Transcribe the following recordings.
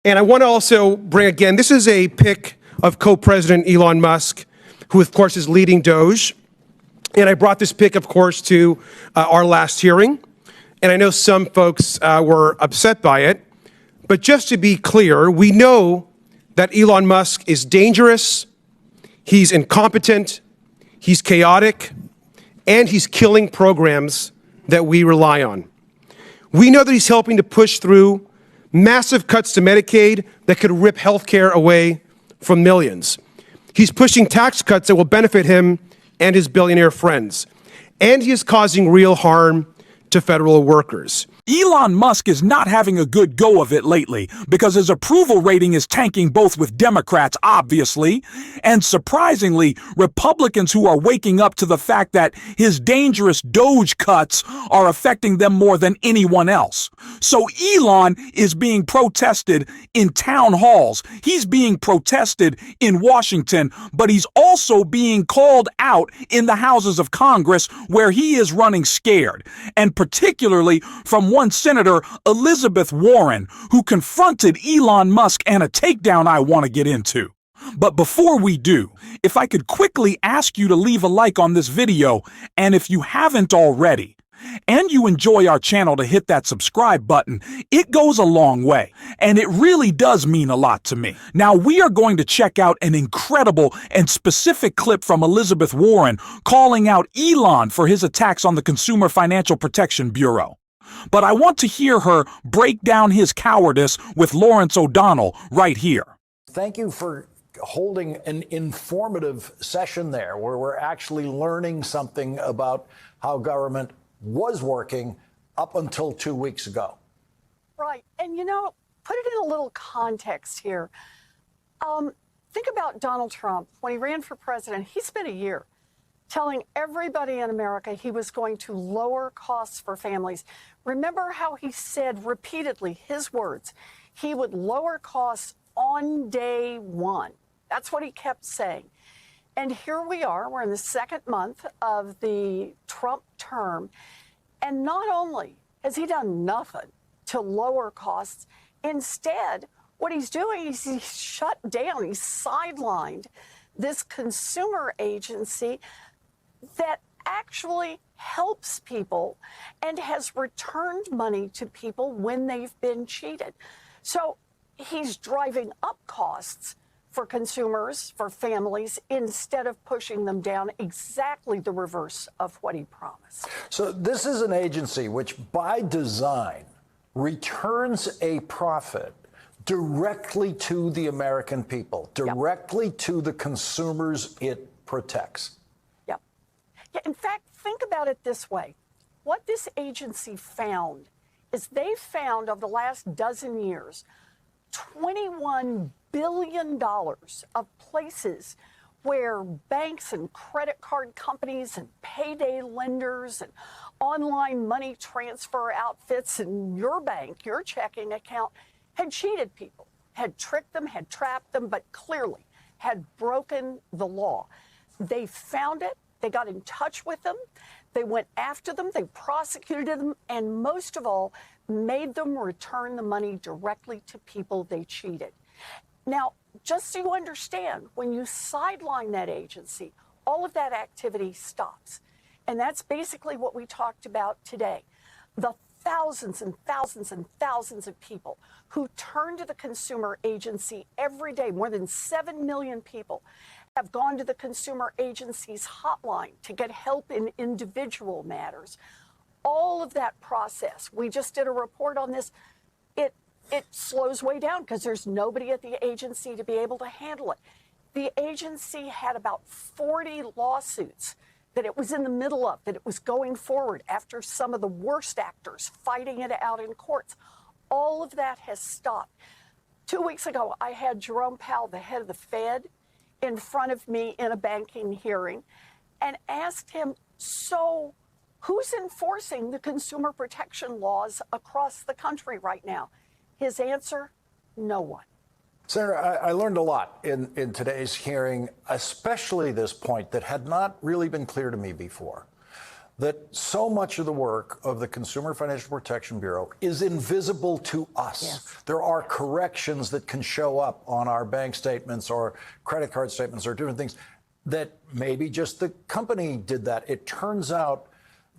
And I want to also bring again, this is a pic of co-president Elon Musk, who of course is leading Doge. And I brought this pic, of course, to our last hearing. And I know some folks were upset by it. But just to be clear, we know that Elon Musk is dangerous, he's incompetent, he's chaotic, and he's killing programs that we rely on. We know that he's helping to push through massive cuts to Medicaid that could rip health care away from millions. He's pushing tax cuts that will benefit him and his billionaire friends. And he is causing real harm to federal workers. Elon Musk is not having a good go of it lately because his approval rating is tanking both with Democrats, obviously, and surprisingly, Republicans who are waking up to the fact that his dangerous Doge cuts are affecting them more than anyone else. So Elon is being protested in town halls. He's being protested in Washington, but he's also being called out in the houses of Congress where he is running scared, and particularly from one Senator, Elizabeth Warren, who confronted Elon Musk and a takedown I want to get into. But before we do, if I could quickly ask you to leave a like on this video, and if you haven't already, and you enjoy our channel, to hit that subscribe button. It goes a long way, and it really does mean a lot to me. Now, we are going to check out an incredible and specific clip from Elizabeth Warren calling out Elon for his attacks on the Consumer Financial Protection Bureau. But I want to hear her break down his cowardice with Lawrence O'Donnell right here. Thank you for holding an informative session there where we're actually learning something about how government was working up until 2 weeks ago. Right. And, you know, put it in a little context here. Think about Donald Trump. When he ran for president, he spent a year telling everybody in America he was going to lower costs for families. Remember how he said repeatedly, his words, he would lower costs on day one. That's what he kept saying. And here we are, we're in the second month of the Trump term. And not only has he done nothing to lower costs, instead, what he's doing is he's shut down, he's sidelined this consumer agency that actually helps people and has returned money to people when they've been cheated. So he's driving up costs for consumers, for families, instead of pushing them down, exactly the reverse of what he promised. So this is an agency which, by design, returns a profit directly to the American people, directly to the consumers it protects. Yeah, in fact, think about it this way. What this agency found is they found over the last dozen years $21 billion of places where banks and credit card companies and payday lenders and online money transfer outfits and your bank, your checking account, had cheated people, had tricked them, had trapped them, but clearly had broken the law. They found it. They got in touch with them, they went after them, they prosecuted them, and most of all, made them return the money directly to people they cheated. Now, just so you understand, when you sideline that agency, all of that activity stops. And that's basically what we talked about today. The thousands and thousands and thousands of people who turn to the consumer agency every day, more than 7 million people, have gone to the consumer agency's hotline to get help in individual matters. All of that process, we just did a report on this, it slows way down because there's nobody at the agency to be able to handle it. The agency had about 40 lawsuits that it was in the middle of, that it was going forward after some of the worst actors fighting it out in courts. All of that has stopped. 2 weeks ago, I had Jerome Powell, the head of the Fed, in front of me in a banking hearing and asked him, so who's enforcing the consumer protection laws across the country right now? His answer, no one. Senator, I learned a lot in today's hearing, especially this point that had not really been clear to me before. that so much of the work of the Consumer Financial Protection Bureau is invisible to us. Yes. There are corrections that can show up on our bank statements or credit card statements or different things that maybe just the company did that. It turns out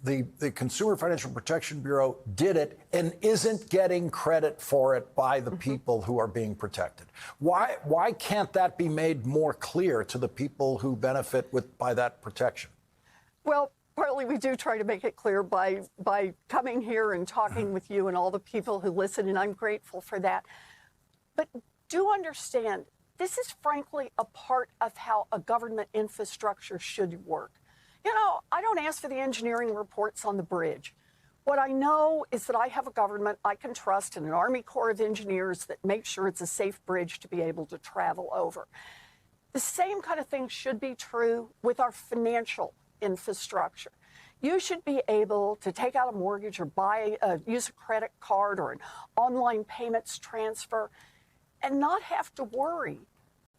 the Consumer Financial Protection Bureau did it and isn't getting credit for it by the people who are being protected. Why can't that be made more clear to the people who benefit by that protection? Well, partly we do try to make it clear by coming here and talking with you and all the people who listen, and I'm grateful for that. But do understand, this is frankly a part of how a government infrastructure should work. You know, I don't ask for the engineering reports on the bridge. What I know is that I have a government I can trust and an Army Corps of Engineers that make sure it's a safe bridge to be able to travel over. The same kind of thing should be true with our financial infrastructure. You should be able to take out a mortgage or use a credit card or an online payments transfer and not have to worry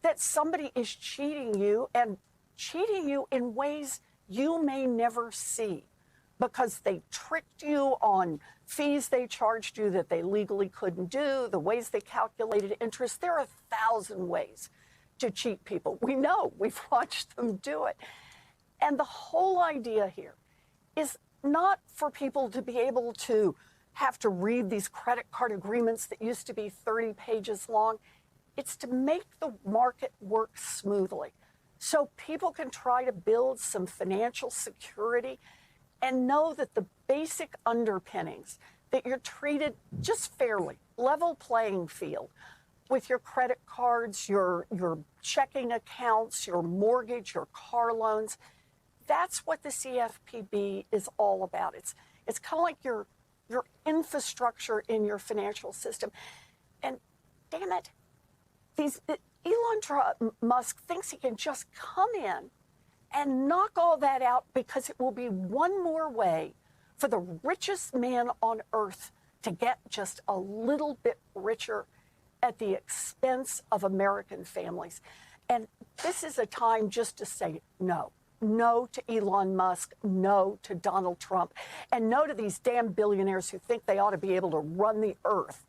that somebody is cheating you and cheating you in ways you may never see because they tricked you on fees they charged you that they legally couldn't do, the ways they calculated interest. There are 1,000 ways to cheat people. We know, we've watched them do it. And the whole idea here is not for people to be able to have to read these credit card agreements that used to be 30 pages long. It's to make the market work smoothly so people can try to build some financial security and know that the basic underpinnings, that you're treated just fairly, level playing field with your credit cards, your checking accounts, your mortgage, your car loans. That's what the CFPB is all about. It's kind of like your infrastructure in your financial system. And damn it, Elon Musk thinks he can just come in and knock all that out because it will be one more way for the richest man on earth to get just a little bit richer at the expense of American families. And this is a time just to say no. No to Elon Musk, no to Donald Trump, and no to these damn billionaires who think they ought to be able to run the earth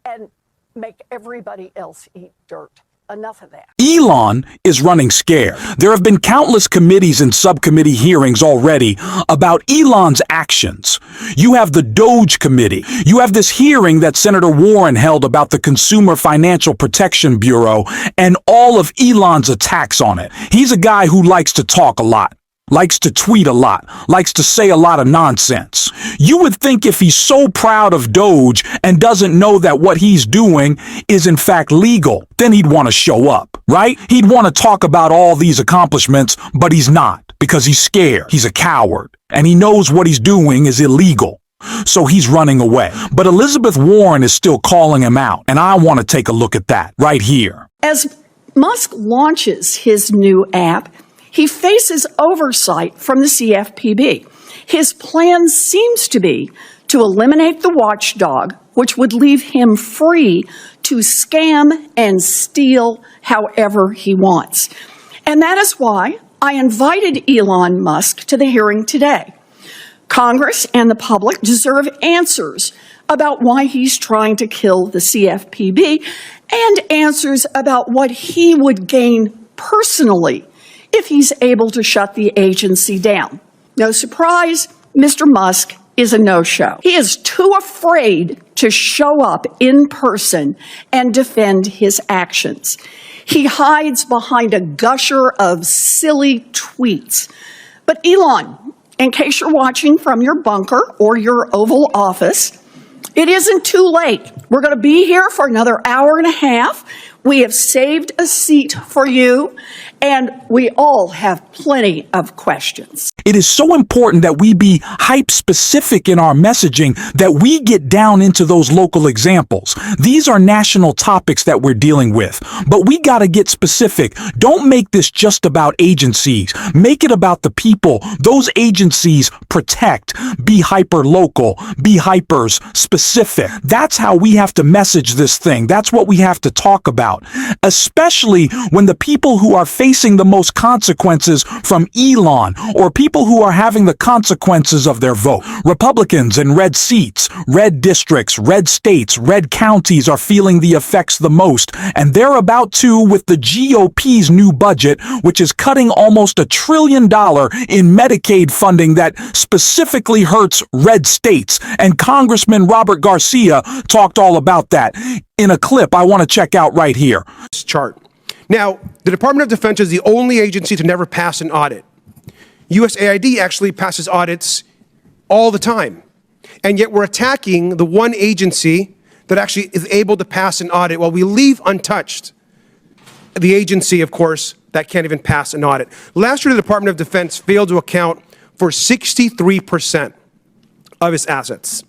and make everybody else eat dirt. Enough of that. Elon is running scared. There have been countless committees and subcommittee hearings already about Elon's actions. You have the Doge Committee. You have this hearing that Senator Warren held about the Consumer Financial Protection Bureau and all of Elon's attacks on it. He's a guy who likes to talk a lot, likes to tweet a lot, likes to say a lot of nonsense. You would think if he's so proud of Doge and doesn't know that what he's doing is in fact legal, then he'd want to show up, right? He'd want to talk about all these accomplishments, but he's not because he's scared. He's a coward and he knows what he's doing is illegal. So he's running away. But Elizabeth Warren is still calling him out, and I want to take a look at that right here. As Musk launches his new app, he faces oversight from the CFPB. His plan seems to be to eliminate the watchdog, which would leave him free to scam and steal however he wants. And that is why I invited Elon Musk to the hearing today. Congress and the public deserve answers about why he's trying to kill the CFPB and answers about what he would gain personally if he's able to shut the agency down. No surprise, Mr. Musk is a no-show. He is too afraid to show up in person and defend his actions. He hides behind a gusher of silly tweets. But Elon, in case you're watching from your bunker or your Oval Office, it isn't too late. We're going to be here for another hour and a half. We have saved a seat for you, and we all have plenty of questions. It is so important that we be hype specific in our messaging, that we get down into those local examples. These are national topics that we're dealing with, but we got to get specific. Don't make this just about agencies. Make it about the people those agencies protect. Be hyper local, be hypers specific. That's how we have to message this thing. That's what we have to talk about. about, especially when the people who are facing the most consequences from Elon, or people who are having the consequences of their vote. Republicans in red seats, red districts, red states, red counties are feeling the effects the most, and they're about to with the GOP's new budget, which is cutting almost $1 trillion in Medicaid funding that specifically hurts red states. And Congressman Robert Garcia talked all about that in a clip I want to check out right here. This chart. Now, the Department of Defense is the only agency to never pass an audit. USAID actually passes audits all the time. And yet we're attacking the one agency that actually is able to pass an audit while we leave untouched the agency, of course, that can't even pass an audit. Last year, the Department of Defense failed to account for 63% of its assets.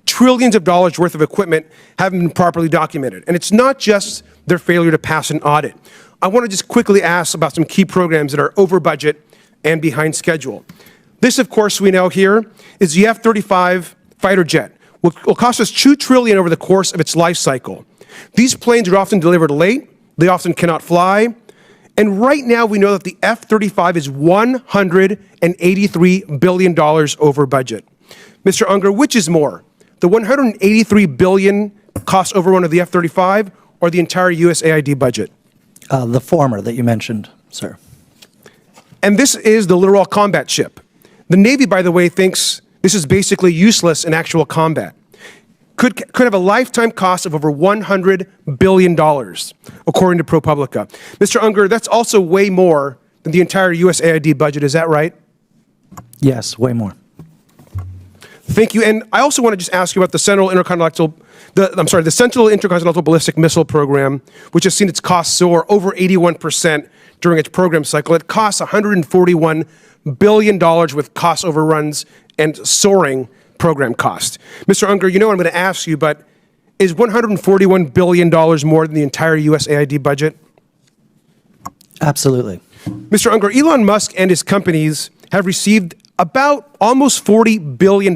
Trillions of dollars worth of equipment haven't been properly documented. And it's not just their failure to pass an audit. I want to just quickly ask about some key programs that are over budget and behind schedule. This, of course, we know here is the F-35 fighter jet. Will cost us $2 trillion over the course of its life cycle. These planes are often delivered late. They often cannot fly. And right now, we know that the F-35 is $183 billion over budget. Mr. Unger, which is more, the $183 billion cost overrun of the F-35 or the entire USAID budget? The former that you mentioned, sir. And this is the Littoral Combat Ship. The Navy, by the way, thinks this is basically useless in actual combat. Could have a lifetime cost of over $100 billion, according to ProPublica. Mr. Unger, that's also way more than the entire USAID budget. Is that right? Yes, way more. Thank you. And I also want to just ask you about the Central Intercontinental Ballistic Missile Program, which has seen its costs soar over 81% during its program cycle. It costs $141 billion with cost overruns and soaring program cost. Mr. Unger, you know I'm going to ask you, but is $141 billion more than the entire USAID budget? Absolutely. Mr. Unger, Elon Musk and his companies have received about almost $40 billion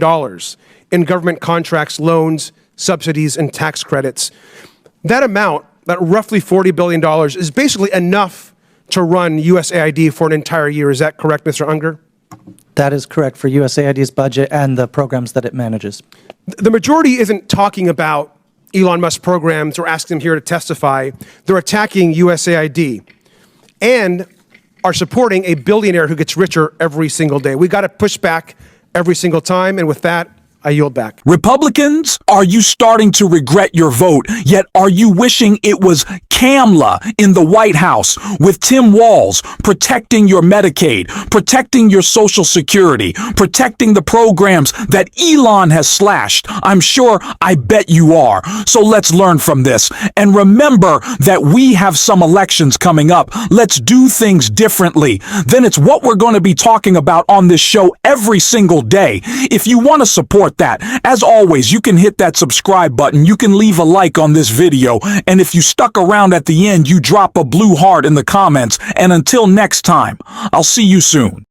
in government contracts, loans, subsidies, and tax credits. That amount, that roughly $40 billion, is basically enough to run USAID for an entire year. Is that correct, Mr. Unger? That is correct for USAID's budget and the programs that it manages. The majority isn't talking about Elon Musk programs or asking them here to testify. They're attacking USAID and are supporting a billionaire who gets richer every single day. We got to push back every single time. And with that, I yield back. Republicans, are you starting to regret your vote? Yet are you wishing it was Kamala in the White House with Tim Walz protecting your Medicaid, protecting your Social Security, protecting the programs that Elon has slashed? I'm sure, I bet you are. So let's learn from this. And remember that we have some elections coming up. Let's do things differently. Then it's what we're going to be talking about on this show every single day. If you want to support that, as always, you can hit that subscribe button. You can leave a like on this video. And if you stuck around at the end, you drop a blue heart in the comments. And until next time, I'll see you soon.